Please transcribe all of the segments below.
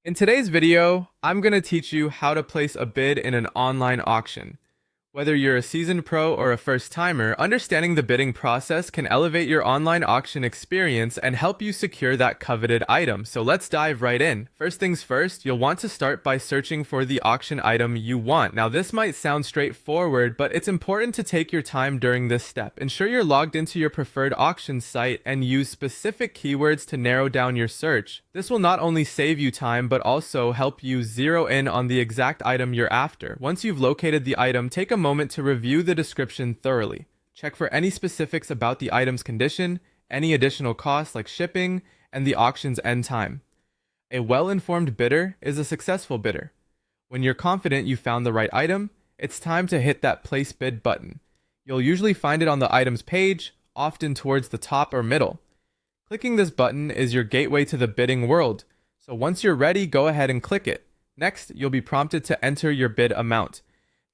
In today's video, I'm going to teach you how to place a bid in an online auction. Whether you're a seasoned pro or a first timer, understanding the bidding process can elevate your online auction experience and help you secure that coveted item. So let's dive right in. First things first, you'll want to start by searching for the auction item you want. Now, this might sound straightforward, but it's important to take your time during this step. Ensure you're logged into your preferred auction site and use specific keywords to narrow down your search. This will not only save you time, but also help you zero in on the exact item you're after. Once you've located the item, take a moment to review the description thoroughly. Check for any specifics about the item's condition, any additional costs like shipping, and the auction's end time. A well-informed bidder is a successful bidder. When you're confident you found the right item, it's time to hit that place bid button. You'll usually find it on the item's page, often towards the top or middle. Clicking this button is your gateway to the bidding world, so once you're ready, go ahead and click it. Next, you'll be prompted to enter your bid amount.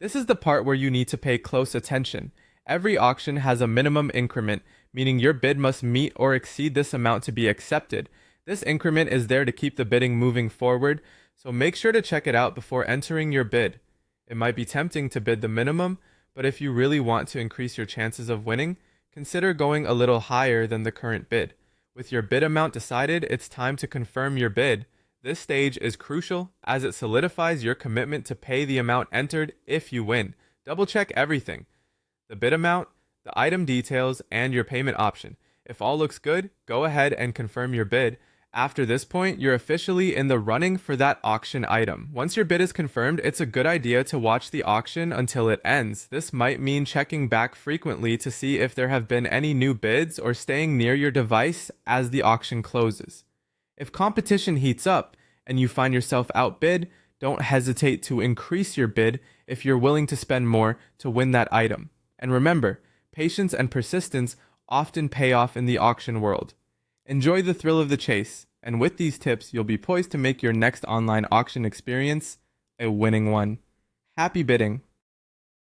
This is the part where you need to pay close attention. Every auction has a minimum increment, meaning your bid must meet or exceed this amount to be accepted. This increment is there to keep the bidding moving forward, so make sure to check it out before entering your bid. It might be tempting to bid the minimum, but if you really want to increase your chances of winning, consider going a little higher than the current bid. With your bid amount decided, it's time to confirm your bid. This stage is crucial as it solidifies your commitment to pay the amount entered if you win. Double check everything: the bid amount, the item details, and your payment option. If all looks good, go ahead and confirm your bid. After this point, you're officially in the running for that auction item. Once your bid is confirmed, it's a good idea to watch the auction until it ends. This might mean checking back frequently to see if there have been any new bids or staying near your device as the auction closes. If competition heats up and you find yourself outbid, don't hesitate to increase your bid if you're willing to spend more to win that item. And remember, patience and persistence often pay off in the auction world. Enjoy the thrill of the chase, and with these tips, you'll be poised to make your next online auction experience a winning one. Happy bidding!